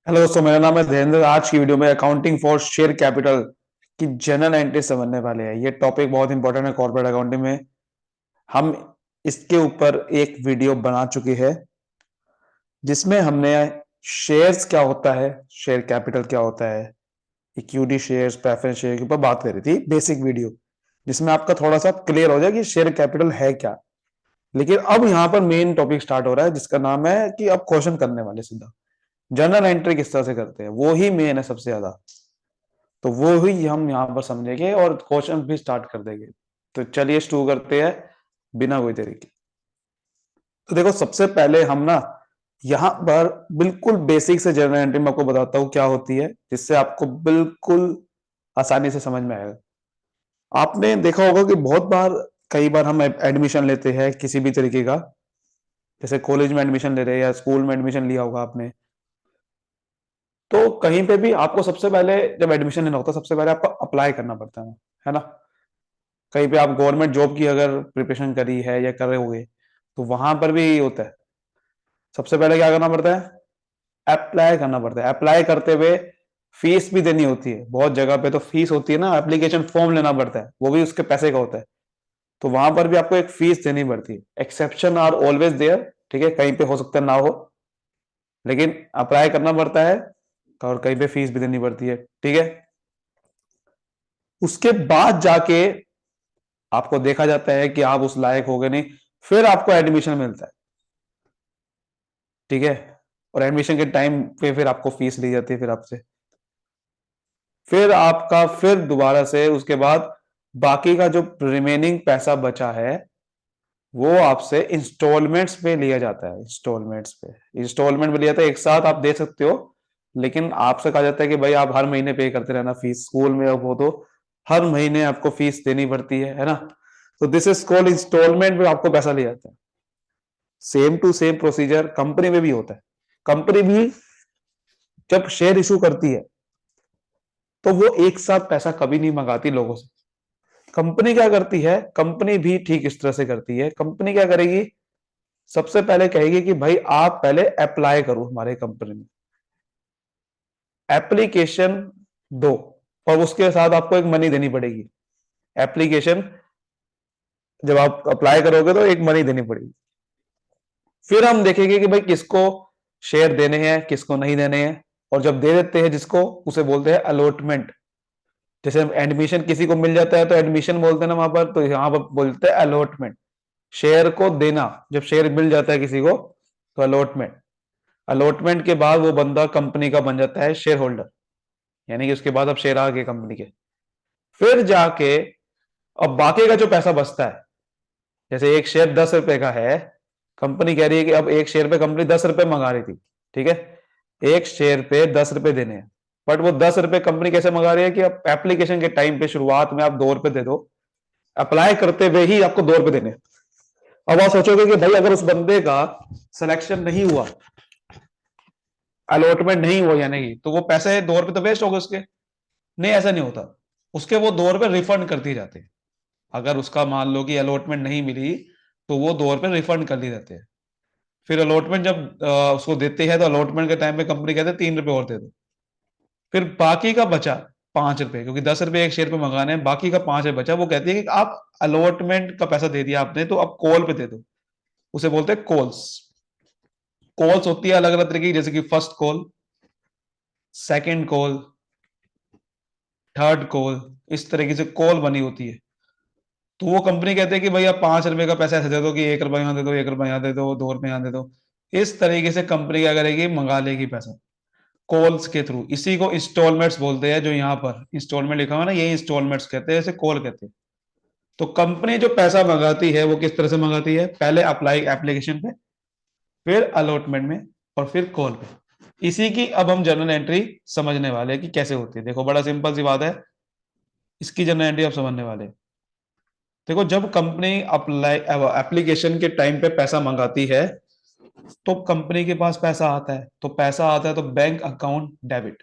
Hello दोस्तों, मेरा नाम है धीरेन्द्र। आज की वीडियो में अकाउंटिंग फॉर शेयर कैपिटल की जनरल एंट्री समझने वाले हैं। ये टॉपिक बहुत इंपॉर्टेंट है कॉर्पोरेट अकाउंटिंग में। हम इसके ऊपर एक वीडियो बना चुकी है जिसमें हमने शेयर्स क्या होता है, शेयर कैपिटल क्या होता है, इक्विटी शेयर्स, प्रेफरेंस शेयर के ऊपर बात करी थी। बेसिक वीडियो जिसमें आपका थोड़ा सा क्लियर हो जाए कि शेयर कैपिटल है क्या। लेकिन अब यहाँ पर मेन टॉपिक स्टार्ट हो रहा है जिसका नाम है कि अब क्वेश्चन करने वाले सीधा जनरल एंट्री किस तरह से करते हैं, वो ही मेन है सबसे ज्यादा। तो वो ही हम यहाँ पर समझेंगे और क्वेश्चन भी स्टार्ट कर देंगे। तो चलिए शुरू करते हैं बिना कोई देरी के। तो देखो, सबसे पहले हम ना यहाँ पर बिल्कुल बेसिक से जनरल एंट्री में आपको बताता हूँ क्या होती है, जिससे आपको बिल्कुल आसानी से समझ में आएगा। आपने देखा होगा कि बहुत बार, कई बार हम एडमिशन लेते हैं किसी भी तरीके का, जैसे कॉलेज में एडमिशन ले रहे हैं या स्कूल में एडमिशन लिया होगा आपने। तो कहीं पे भी आपको सबसे पहले जब एडमिशन लेना होता है, सबसे पहले आपको अप्लाई करना पड़ता है ना। कहीं पे आप गवर्नमेंट जॉब की अगर प्रिपरेशन करी है या कर रहे होगे तो वहां पर भी होता है। सबसे पहले क्या करना पड़ता है, अप्लाई करना पड़ता है। अप्लाई करते हुए फीस भी देनी होती है। बहुत जगह पे तो फीस होती है ना, एप्लीकेशन फॉर्म लेना पड़ता है, वो भी उसके पैसे का होता है। तो वहां पर भी आपको एक फीस देनी पड़ती है। एक्सेप्शन आर ऑलवेज देयर, ठीक है, कहीं पे हो सकता है ना हो, लेकिन अप्लाई करना पड़ता है और कहीं पे फीस भी देनी पड़ती है, ठीक है। उसके बाद जाके आपको देखा जाता है कि आप उस लायक हो गए नहीं, फिर आपको एडमिशन मिलता है, ठीक है। और एडमिशन के टाइम पे फिर आपको फीस ली जाती है फिर आपसे। फिर आपका फिर दोबारा से उसके बाद बाकी का जो रिमेनिंग पैसा बचा है वो आपसे इंस्टॉलमेंट्स पे लिया जाता है। इंस्टॉलमेंट्स पे, इंस्टॉलमेंट में लिया जाता है, एक साथ आप दे सकते हो, लेकिन आपसे कहा जाता है कि भाई आप हर महीने पे करते रहना फीस। स्कूल में अब हो तो हर महीने आपको फीस देनी पड़ती है ना। तो दिस इज कॉल्ड इंस्टॉलमेंट में आपको पैसा लिया जाता है। Same to same procedure company में भी होता है। कंपनी भी जब शेयर इशू करती है तो वो एक साथ पैसा कभी नहीं मंगाती लोगों से। कंपनी क्या करती है, कंपनी भी ठीक इस तरह से करती है। कंपनी क्या करेगी, सबसे पहले कहेगी कि भाई आप पहले अप्लाई करो हमारे कंपनी में, एप्लीकेशन दो, और उसके साथ आपको एक मनी देनी पड़ेगी। एप्लीकेशन जब आप अप्लाई करोगे तो एक मनी देनी पड़ेगी। फिर हम देखेंगे कि भाई किसको शेयर देने हैं, किसको नहीं देने हैं। और जब दे देते हैं जिसको, उसे बोलते हैं अलॉटमेंट। जैसे एडमिशन किसी को मिल जाता है तो एडमिशन बोलते हैं ना वहां पर, तो यहां पर बोलते हैं अलॉटमेंट। शेयर को देना, जब शेयर मिल जाता है किसी को तो अलॉटमेंट। अलॉटमेंट के बाद वो बंदा कंपनी का बन जाता है शेयर होल्डर, यानी कि उसके बाद अब शेयर आ गए कंपनी के। फिर जाके अब बाकी का जो पैसा बचता है, जैसे एक शेयर 10 रुपए का है, कंपनी कह रही है कि अब एक शेयर पे कंपनी 10 रुपए मंगा रही थी, ठीक है, एक शेयर पे 10 रुपए देने हैं। बट वो 10 रुपए कंपनी कैसे मंगा रही है कि अब एप्लीकेशन के टाइम पे शुरुआत में आप 2 रुपए दे दो, अप्लाई करते हुए ही आपको 2 रुपए देने। अब आप सोचोगे कि भाई अगर उस बंदे का सिलेक्शन नहीं हुआ, अलॉटमेंट नहीं हुआ यानी कि, तो वो पैसे 2 रुपए तो वेस्ट हो गए उसके। नहीं, ऐसा नहीं होता। उसके वो 2 रुपए रिफंड कर दिए जाते हैं। अगर उसका मान लो कि अलॉटमेंट नहीं मिली तो वो 2 रुपए रिफंड कर दिए जाते हैं। फिर अलॉटमेंट जब उसको देते हैं तो अलॉटमेंट के टाइम पे कंपनी कहते हैं 3 रुपए और दे दो। फिर बाकी का बचा 5 रुपए, क्योंकि 10 रुपए एक शेयर पे मंगाने हैं, बाकी का 5 रुपए बचा, वो कहती है कि आप अलॉटमेंट का पैसा दे दिया आपने तो अब कॉल पे दे दो। उसे बोलते हैं कॉल्स। कॉल्स होती है अलग अलग तरीके की, जैसे कि first call, second call, third call, इस तरीके से कॉल बनी होती है। तो वो कंपनी कहते हैं कि भाई आप 5 रुपए का पैसा ऐसे दे दो कि 1 रुपया यहाँ दे दो, 1 रुपया यहाँ दे दो, 2 रुपए यहाँ दे दो। इस तरीके से कंपनी क्या करेगी, मंगा लेगी पैसा कॉल्स के थ्रू। इसी को इंस्टॉलमेंट्स बोलते हैं। जो यहाँ पर इंस्टॉलमेंट लिखा हुआ है ना, ये इंस्टॉलमेंट्स कहते हैं, इसे कॉल कहते हैं। तो कंपनी जो पैसा मंगाती है वो किस तरह से मंगाती है, पहले अप्लाई एप्लीकेशन पे, फिर अलॉटमेंट में, और फिर कॉल पे। इसी की अब हम जनरल एंट्री समझने वाले हैं कि कैसे होती है। देखो, बड़ा सिंपल सी बात है, इसकी जनरल एंट्री आप समझने वाले हैं। देखो, जब कंपनी अप्लाई एप्लीकेशन के टाइम पे पैसा मंगाती है तो कंपनी के पास पैसा आता है, तो पैसा आता है तो bank account debit.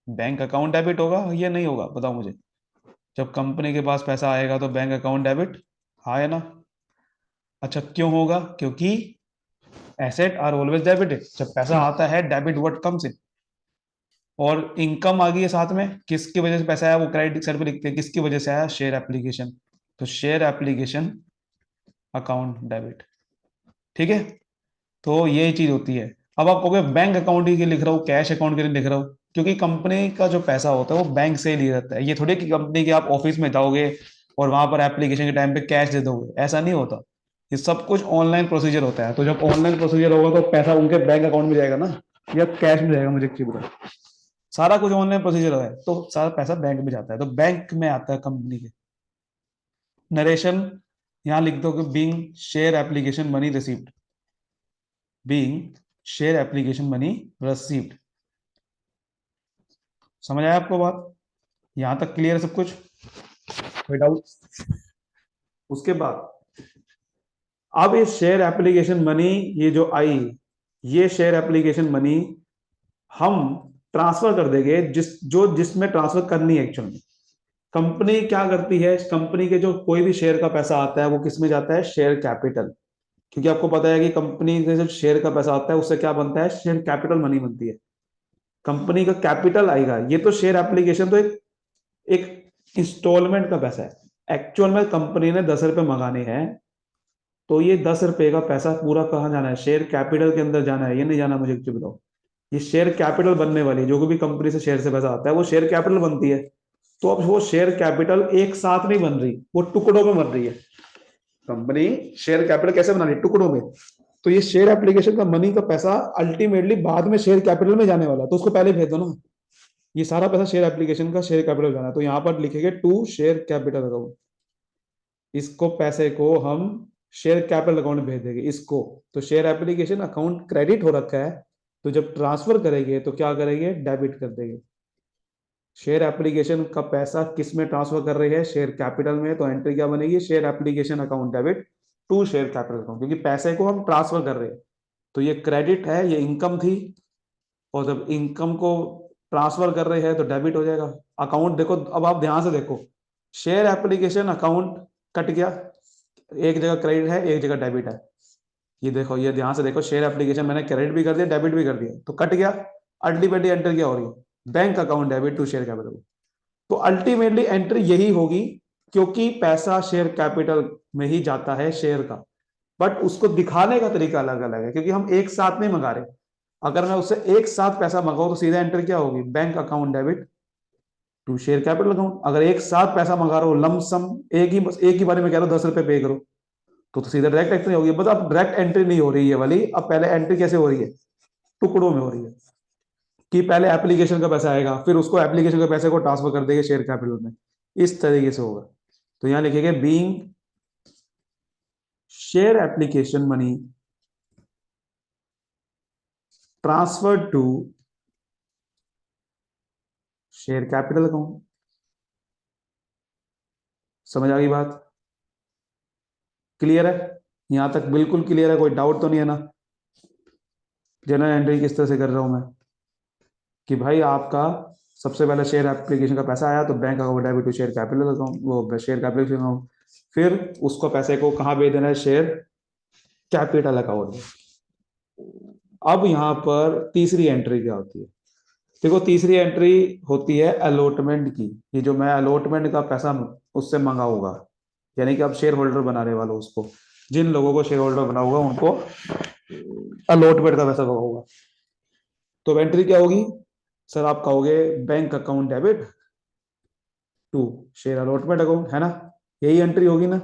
Bank account debit होगा या नहीं होगा, बताओ मुझे। जब कंपनी के पास पैसा आएगा तो बैंक अकाउंट डेबिट, हाँ है ना। अच्छा, क्यों होगा, क्योंकि एसेट आर ऑलवेज डेबिटेड। जब पैसा आता है, डेबिट व्हाट कम्स इन, और इनकम आ गई है साथ में, किसकी वजह से पैसा आया वो क्रेडिट साइड पे लिखते हैं, किसकी वजह से आया, शेयर एप्लीकेशन। तो शेयर एप्लीकेशन अकाउंट डेबिट। ठीक है, तो यही चीज होती है। अब आप कहोगे बैंक अकाउंट के लिए लिख रहा हूँ, कैश अकाउंट के लिए लिख रहा हूँ, क्योंकि कंपनी का जो पैसा होता है वो बैंक से ही लिया जाता है। ये थोड़ी कि कंपनी के आप ऑफिस में जाओगे और वहां पर एप्लीकेशन के टाइम पे कैश दे दोगे, ऐसा नहीं होता। ये सब कुछ ऑनलाइन प्रोसीजर होता है। तो जब ऑनलाइन प्रोसीजर होगा तो पैसा उनके बैंक अकाउंट में जाएगा ना, या कैश में जाएगा, मुझे एक चीज बताओ। सारा कुछ ऑनलाइन प्रोसीजर है तो सारा पैसा बैंक में जाता है, तो बैंक में आता है कंपनी के। नरेशन यहां लिख दो कि being share application money received, being share application money received. समझ आया आपको बात? यहां तक क्लियर है सब कुछ, कोई डाउट? उसके बाद अब ये शेयर एप्लीकेशन मनी, ये जो आई, ये शेयर एप्लीकेशन मनी हम ट्रांसफर कर देंगे जिसमें ट्रांसफर करनी है एक्चुअल में। कंपनी क्या करती है, कंपनी के जो कोई भी शेयर का पैसा आता है वो किस में जाता है, शेयर कैपिटल। क्योंकि आपको पता है कि कंपनी के जो शेयर का पैसा आता है उससे क्या बनता है, शेयर कैपिटल मनी बनती है। कंपनी का कैपिटल आएगा। ये तो शेयर एप्लीकेशन तो एक एक इंस्टॉलमेंट का पैसा है। एक्चुअल में कंपनी ने 10 रुपए मंगाने हैं, तो ये 10 रुपए का पैसा पूरा कहाँ जाना है, शेयर कैपिटल के अंदर जाना है। ये नहीं जाना, मुझे क्यों बताओ। ये शेयर कैपिटल बनने वाली है, जो भी कंपनी से शेयर से पैसा आता है वो शेयर कैपिटल बनती है। तो अब वो शेयर कैपिटल एक साथ नहीं बन रही, वो टुकड़ों में बन रही है। कंपनी शेयर कैपिटल कैसे बना रही है, टुकड़ों में। तो ये शेयर एप्लीकेशन का मनी का पैसा अल्टीमेटली बाद में शेयर कैपिटल में जाने वाला है, तो उसको पहले भेज दो ना। ये सारा पैसा शेयर एप्लीकेशन का शेयर कैपिटल जाना है, तो यहां पर लिखेंगे टू शेयर कैपिटल अकाउंट। इसको पैसे को हम शेयर कैपिटल अकाउंट में भेज देंगे इसको। तो शेयर एप्लीकेशन अकाउंट क्रेडिट हो रखा है, तो जब ट्रांसफर करेंगे तो क्या करेंगे, डेबिट कर देंगे। शेयर एप्लीकेशन का पैसा किस में ट्रांसफर कर रहे हैं, शेयर कैपिटल में, तो एंट्री क्या बनेगी, share application account debit to share capital account, क्योंकि पैसे को हम ट्रांसफर कर रहे हैं। तो ये क्रेडिट है, ये इनकम थी, और जब इनकम को ट्रांसफर कर रहे हैं तो डेबिट हो जाएगा। अकाउंट देखो, अब आप ध्यान से देखो, शेयर एप्लीकेशन अकाउंट कट गया, एक जगह क्रेडिट है एक जगह डेबिट है। ये देखो, ये ध्यान से देखो, शेयर एप्लीकेशन मैंने क्रेडिट भी कर दिया डेबिट भी कर दिया, तो कट गया। अल्टीमेटली एंटर क्या हो रही है, bank account debit to share capital. तो अल्टीमेटली एंट्री यही होगी, क्योंकि पैसा शेयर कैपिटल में ही जाता है शेयर का। बट उसको दिखाने का तरीका अलग अलग है, क्योंकि हम एक साथ नहीं मंगा रहे। अगर मैं उससे एक साथ पैसा मंगाऊं तो सीधा एंट्री क्या होगी, bank account debit to share capital account. अगर एक साथ पैसा मंगा रहा हो लमसम, एक ही बारे में कह रहा हूं 10 रुपए पे करो, तो सीधा डायरेक्ट एंट्री होगी। बट अब डायरेक्ट एंट्री नहीं हो रही है वाली, अब पहले एंट्री कैसे हो रही है, टुकड़ों में हो रही है। कि पहले एप्लीकेशन का पैसा आएगा, फिर उसको एप्लीकेशन के पैसे को ट्रांसफर कर देंगे शेयर कैपिटल में, इस तरीके से होगा। तो यहां लिखेंगे being share application money transfer to share capital account. समझ आ गई बात? क्लियर है? यहां तक बिल्कुल क्लियर है, कोई डाउट तो नहीं है ना? जनरल एंट्री किस तरह से कर रहा हूं मैं, कि भाई आपका सबसे पहले शेयर एप्लीकेशन का पैसा आया तो bank account debit to share capital account, वो शेयर कैपिटल अकाउंट, फिर उसको पैसे को कहां भेज देना है, शेयर कैपिटल अकाउंट में। अब यहां पर तीसरी एंट्री क्या होती है, देखो तीसरी एंट्री होती है अलॉटमेंट की। ये जो मैं अलॉटमेंट का पैसा उससे मंगाऊंगा, यानी कि अब शेयर होल्डर बनाने वाला उसको, जिन लोगों को शेयर होल्डर बनाऊंगा उनको अलॉटमेंट का पैसा मंगाऊंगा। तो एंट्री क्या होगी, सर आप कहोगे bank account debit to share allotment account, है ना? यही एंट्री होगी ना?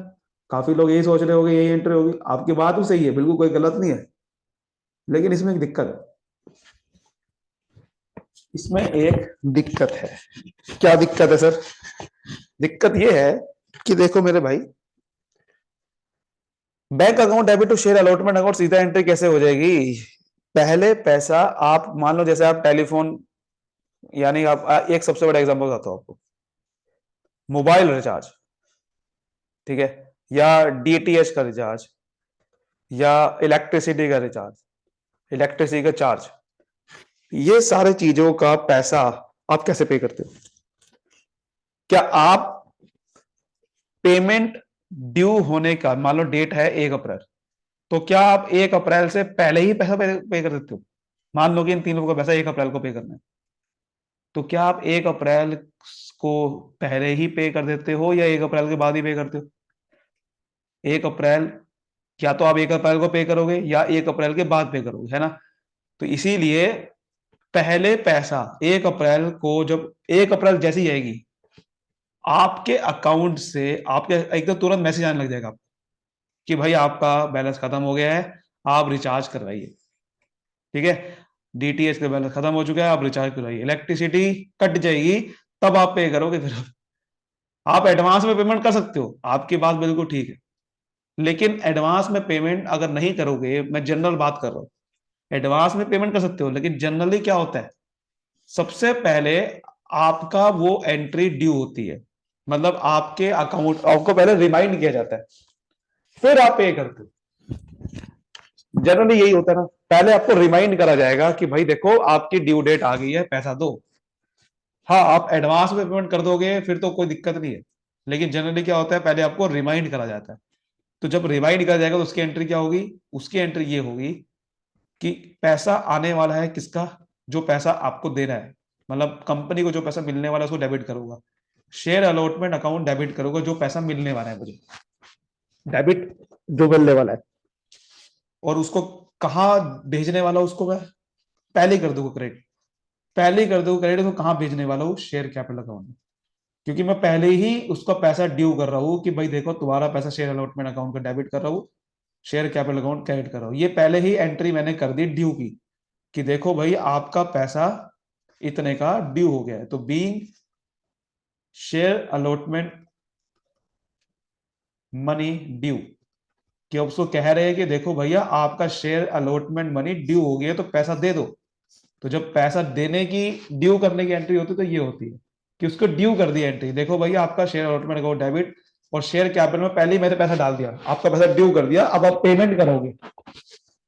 काफी लोग यही सोच रहे होंगे यही एंट्री होगी। आपकी बात भी सही है, बिल्कुल कोई गलत नहीं है, लेकिन इसमें एक दिक्कत है। इसमें एक दिक्कत है। क्या दिक्कत है सर? दिक्कत यह है कि देखो मेरे भाई, bank account debit to share allotment account सीधा एंट्री कैसे हो जाएगी? पहले पैसा आप मान लो, जैसे आप टेलीफोन, यानी आप एक सबसे बड़ा एग्जांपल बताता हूं आपको, मोबाइल रिचार्ज, ठीक है, या डीटीएच का रिचार्ज, या इलेक्ट्रिसिटी का रिचार्ज, इलेक्ट्रिसिटी का चार्ज, ये सारे चीजों का पैसा आप कैसे पे करते हो? क्या आप पेमेंट ड्यू होने का, मान लो डेट है 1 अप्रैल, तो क्या आप 1 अप्रैल से पहले ही पैसा पे कर देते हो? मान लो कि इन तीन लोगों का पैसा 1 अप्रैल को पे करना है, तो क्या आप 1 अप्रैल को पहले ही पे कर देते हो या 1 अप्रैल के बाद ही पे करते हो? 1 अप्रैल, या तो आप 1 अप्रैल को पे करोगे या 1 अप्रैल के बाद पे करोगे, है ना? तो इसीलिए पहले पैसा 1 अप्रैल को, जब 1 अप्रैल जैसी आएगी, आपके अकाउंट से आपके एकदम तुरंत मैसेज आने लग जाएगा कि भाई आपका बैलेंस खत्म हो गया है, आप रिचार्ज करवाइए। ठीक है, डीटीएच का बैलेंस खत्म हो चुका है, आप रिचार्ज करवाइए। इलेक्ट्रिसिटी कट जाएगी, तब आप पे करोगे। फिर आप एडवांस में पेमेंट कर सकते हो, आपकी बात बिल्कुल ठीक है, लेकिन एडवांस में पेमेंट अगर नहीं करोगे, मैं जनरल बात कर रहा हूं, एडवांस में पेमेंट कर सकते हो, लेकिन जनरली क्या होता है, सबसे पहले आपका वो एंट्री ड्यू होती है, मतलब आपके अकाउंट, आपको पहले रिमाइंड किया जाता है, फिर आप पे करते हो। जनरली यही होता है ना, पहले आपको रिमाइंड करा जाएगा कि भाई देखो आपकी ड्यू डेट आ गई है, पैसा दो। हाँ, आप एडवांस में पेमेंट कर दोगे फिर तो कोई दिक्कत नहीं है, लेकिन जनरली क्या होता है, पहले आपको रिमाइंड करा जाता है। तो जब रिमाइंड करा जाएगा तो उसकी एंट्री क्या होगी, उसकी एंट्री ये होगी कि पैसा आने वाला है किसका, जो पैसा आपको देना है, मतलब कंपनी को जो पैसा मिलने वाला है उसको डेबिट करूंगा, शेयर अलॉटमेंट अकाउंट डेबिट करूंगा, जो पैसा मिलने वाला है मुझे, डेबिट जो मिलने वाला है, और उसको कहाँ भेजने वाला हूं, उसको मैं पहले ही कर दूंगा क्रेडिट, पहले ही कर दूंगा क्रेडिट, तो कहाँ भेजने वाला हूँ, शेयर कैपिटल अकाउंट में, क्योंकि मैं पहले ही उसका पैसा ड्यू कर रहा हूँ कि भाई देखो तुम्हारा पैसा शेयर अलॉटमेंट अकाउंट का डेबिट कर रहा हूँ, शेयर कैपिटल अकाउंट क्रेडिट कर रहा हूँ। ये पहले ही एंट्री मैंने कर दी ड्यू की, कि देखो भाई आपका पैसा इतने का ड्यू हो गया है। तो being share allotment money due, कि अब उसको कह रहे हैं कि देखो भैया आपका शेयर अलॉटमेंट मनी ड्यू हो गया है, तो पैसा दे दो। तो जब पैसा देने की, ड्यू करने की एंट्री होती है, तो ये होती है कि उसको ड्यू कर दी एंट्री, देखो भैया आपका शेयर अलॉटमेंट अकाउंट डेबिट, और शेयर कैपिटल में पहले ही मैंने पैसा डाल दिया, आपका पैसा ड्यू कर दिया, अब आप पेमेंट करोगे।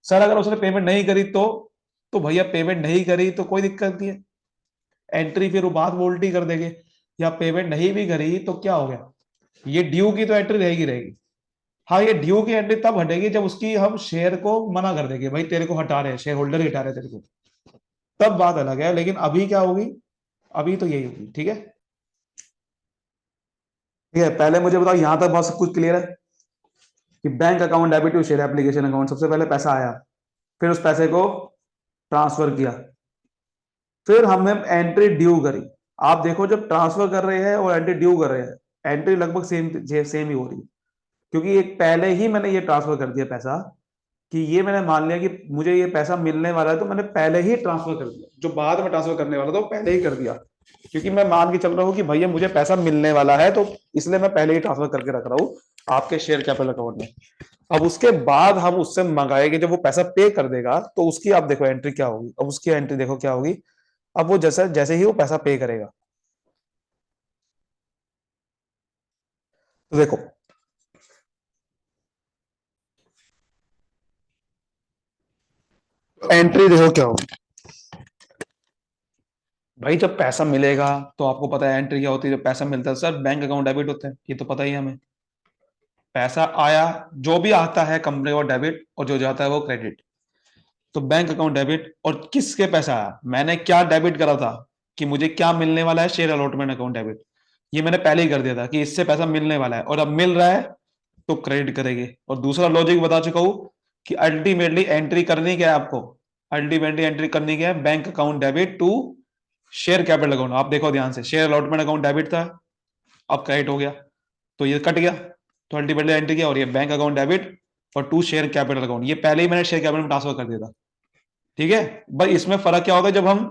सर अगर उसने पेमेंट नहीं करी तो भैया पेमेंट नहीं करी तो कोई दिक्कत नहीं है, एंट्री फिर वो बात वो उल्टी कर देंगे, या पेमेंट नहीं भी करी तो क्या हो गया, ये ड्यू की तो एंट्री रहेगी रहेगी। हाँ, ये ड्यू की एंट्री तब हटेगी जब उसकी हम शेयर को मना कर देंगे, भाई तेरे को हटा रहे हैं, शेयर होल्डर ही हटा रहे हैं तेरे को, तब बात अलग है, लेकिन अभी क्या होगी, अभी तो यही होगी। ठीक है, ठीक है, पहले मुझे बताओ यहां तक बहुत सब कुछ क्लियर है कि bank account debit to share application account, सबसे पहले पैसा आया, फिर उस पैसे को ट्रांसफर किया, फिर हमने एंट्री ड्यू करी। आप देखो जब ट्रांसफर कर रहे हैं और एंट्री ड्यू कर रहे हैं, एंट्री लगभग सेम सेम ही हो रही है, क्योंकि एक पहले ही मैंने ये ट्रांसफर कर दिया पैसा, कि ये मैंने मान लिया कि मुझे ये पैसा मिलने वाला है, तो मैंने पहले ही ट्रांसफर कर दिया, जो बाद में ट्रांसफर करने वाला था वो पहले ही कर दिया, क्योंकि मैं मान के चल रहा हूँ कि भैया मुझे पैसा मिलने वाला है, तो इसलिए मैं पहले ही ट्रांसफर करके रख रहा हूँ आपके शेयर कैपिटल अकाउंट में। अब उसके बाद हम उससे मंगाएंगे, जब वो पैसा पे कर देगा तो उसकी आप देखो एंट्री क्या होगी, अब उसकी एंट्री देखो क्या होगी, अब वो जैसे जैसे ही वो पैसा पे करेगा, तो देखो एंट्री देखो क्या होगी। भाई जब पैसा मिलेगा तो आपको पता है एंट्री क्या होती है, जब पैसा मिलता है सर बैंक अकाउंट डेबिट होते हैं, ये तो पता ही है हमें। पैसा आया, जो भी आता है कंपनी को डेबिट, और जो जाता है वो क्रेडिट। तो बैंक अकाउंट डेबिट, और किसके पैसा आया, मैंने क्या डेबिट करा था, कि मुझे क्या मिलने वाला है, शेयर अलॉटमेंट अकाउंट डेबिट, ये मैंने पहले ही कर दिया था कि इससे पैसा मिलने वाला है, और अब मिल रहा है तो क्रेडिट करेंगे। और दूसरा लॉजिक बता चुका हूं कि अल्टीमेटली एंट्री करनी क्या है आपको, अल्टीमेटली एंट्री करनी क्या है, bank account debit to share capital account. आप देखो ध्यान से, शेयर अलॉटमेंट अकाउंट डेबिट था, अब क्रेडिट हो गया, तो ये कट गया, तो अल्टीमेटली एंट्री क्या हो रही है, बैंक अकाउंट डेबिट और टू शेयर कैपिटल अकाउंट, ये पहले ही मैंने शेयर कैपिटल में ट्रांसफर कर दिया था। ठीक है, बस इसमें फर्क क्या होता है, जब हम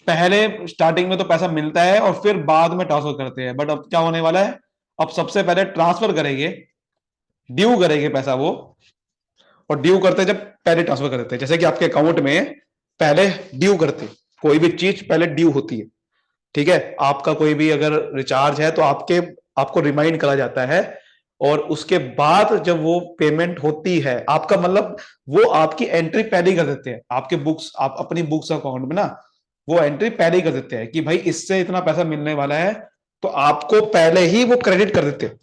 पहले स्टार्टिंग में तो पैसा मिलता है और फिर बाद में ट्रांसफर करते हैं, बट अब क्या होने वाला है, अब सबसे पहले ट्रांसफर करेंगे, ड्यू करेंगे पैसा वो, और ड्यू करते जब पहले ट्रांसफर कर देते हैं, जैसे कि आपके अकाउंट में पहले ड्यू करते, कोई भी चीज पहले ड्यू होती है। ठीक है, आपका कोई भी अगर रिचार्ज है तो आपको रिमाइंड करा जाता है, और उसके बाद जब वो पेमेंट होती है, आपका मतलब वो आपकी एंट्री पहले ही कर देते हैं आपके बुक्स, आप अपनी बुक्स अकाउंट में ना, वो एंट्री पहले ही कर देते हैं कि भाई इससे इतना पैसा मिलने वाला है, तो आपको पहले ही वो क्रेडिट कर देते हैं,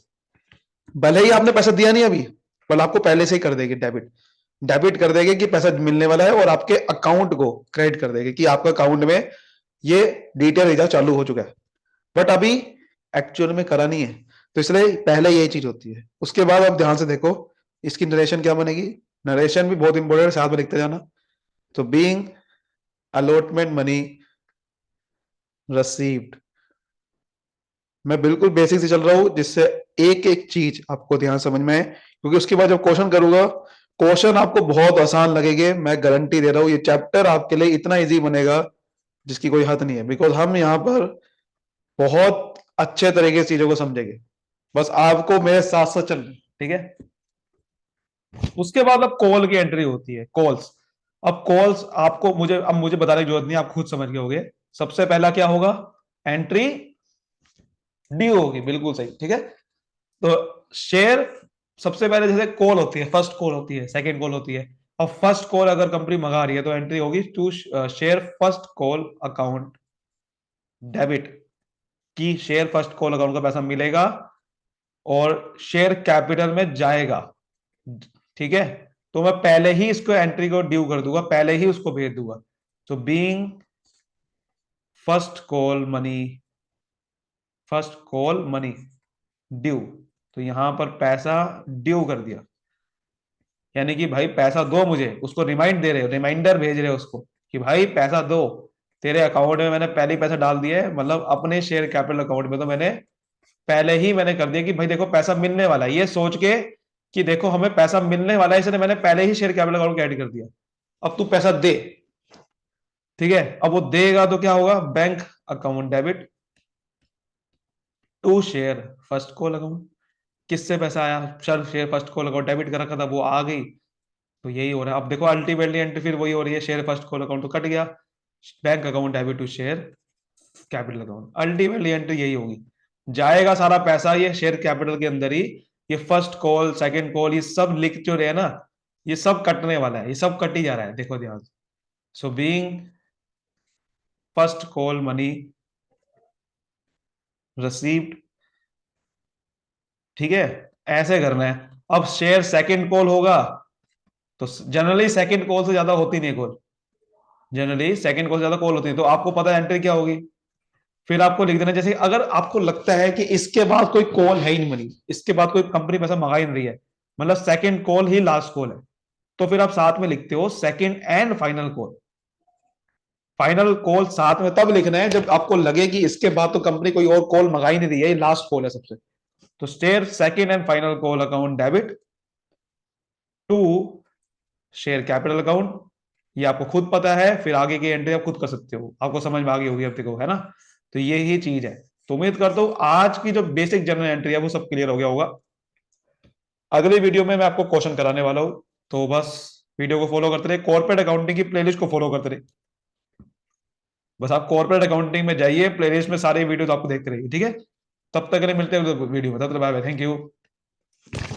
भले ही आपने पैसा दिया नहीं अभी, पर आपको पहले से ही कर देंगे डेबिट, डेबिट कर देंगे कि पैसा मिलने वाला है, और आपके अकाउंट को क्रेडिट कर देंगे कि आपका अकाउंट में ये डिटेल रिचार्ज चालू हो चुका है, बट अभी एक्चुअल में करा नहीं है, तो इसलिए पहले यही चीज होती है। उसके बाद आप ध्यान से देखो इसकी नरेशन क्या बनेगी। नरेशन भी बहुत इंपॉर्टेंट है, साथ में लिखते जाना। तो बीइंग अलॉटमेंट मनी रसीव्ड, मैं बिल्कुल बेसिक से चल रहा हूं जिससे एक एक चीज आपको ध्यान समझ में आए, क्योंकि उसके बाद जब क्वेश्चन करूंगा, क्वेश्चन आपको बहुत आसान लगेंगे, मैं गारंटी दे रहा हूं। ये चैप्टर आपके लिए इतना इजी बनेगा जिसकी कोई हद नहीं है, बिकॉज हम यहाँ पर बहुत अच्छे तरीके से चीजों को समझेंगे। बस आपको मेरे साथ साथ चल, ठीक है। उसके बाद अब कॉल की एंट्री होती है, कॉल्स। अब कॉल्स आपको मुझे बताने की जरूरत नहीं, आप खुद समझ गए होगे। सबसे पहला क्या होगा, एंट्री ड्यू होगी, बिल्कुल सही, ठीक है। तो शेयर सबसे पहले जैसे कॉल होती है, फर्स्ट कॉल होती है, सेकंड कॉल होती है। और फर्स्ट कॉल अगर कंपनी मंगा रही है तो एंट्री होगी to share first call account debit, की शेयर फर्स्ट कॉल अकाउंट का पैसा मिलेगा और शेयर कैपिटल में जाएगा, ठीक है। तो मैं पहले ही इसको एंट्री को ड्यू कर दूंगा, पहले ही उसको भेज दूंगा। तो being first call money due, तो यहां पर पैसा ड्यू कर दिया, यानी कि भाई पैसा दो मुझे, उसको रिमाइंड दे रहे हो, रिमाइंडर भेज रहे हो उसको कि भाई पैसा दो, तेरे अकाउंट में मैंने पहले ही पैसा डाल दिया है, मतलब अपने शेयर कैपिटल अकाउंट में तो मैंने पहले ही मैंने कर दिया कि भाई देखो पैसा मिलने वाला है, ये सोच के कि देखो हमें पैसा मिलने वाला है, इसलिए मैंने पहले ही शेयर कैपिटल अकाउंट ऐड कर दिया। अब तू पैसा दे, ठीक है। अब वो देगा तो क्या होगा, bank account debit to share first call account. किससे पैसा आया, चल share first call account debit कर रखा था, वो आ गई, तो यही हो रहा है। अब देखो अल्टीमेटली एंट्री फिर वही हो रही है, शेयर फर्स्ट कॉल अकाउंट तो कट गया, bank account debit to share capital account, ultimately entry यही होगी। जाएगा सारा पैसा ये शेयर कैपिटल के अंदर ही, ये फर्स्ट कॉल सेकंड कॉल ये सब लिख जो रहे हैं ना, ये सब कटने वाला है, ये सब कट ही जा रहा है, देखो ध्यान से। So being first call money received, ठीक है, ऐसे करना है। अब शेयर सेकंड कॉल होगा, तो जनरली सेकंड कॉल से ज्यादा होती नहीं कॉल, जनरली सेकंड कॉल से ज्यादा कॉल होती है, तो आपको पता है एंट्री क्या होगी। फिर आपको लिख देना, जैसे अगर आपको लगता है कि इसके बाद कोई कॉल है ही नहीं बनी, इसके बाद कोई कंपनी पैसा मंगा ही नहीं रही है, मतलब सेकंड कॉल ही लास्ट कॉल है, तो फिर आप साथ में लिखते हो second and final call. Final call साथ में तब लिखना है जब आपको लगे कि इसके बाद तो कंपनी कोई और कॉल मंगा ही नहीं रही है, लास्ट कॉल है सबसे। तो share second and final call account debit to share capital account, ये आपको खुद पता है, फिर आगे की एंट्री आप खुद कर सकते हो, आपको समझ में आ गई होगी अब तक, है ना। तो ये ही चीज है। तो उम्मीद करता हूं आज की जो बेसिक जनरल एंट्री है वो सब क्लियर हो गया होगा। अगली वीडियो में मैं आपको क्वेश्चन कराने वाला हूं, तो बस वीडियो को फॉलो करते रहे, कॉर्पोरेट अकाउंटिंग की प्लेलिस्ट को फॉलो करते रहे। बस आप कॉर्पोरेट अकाउंटिंग में जाइए, प्लेलिस्ट में सारे वीडियो आपको देखते रहिए, ठीक है। तब तक के लिए मिलते हैं वीडियो में, तब तक बाय बाय, थैंक यू।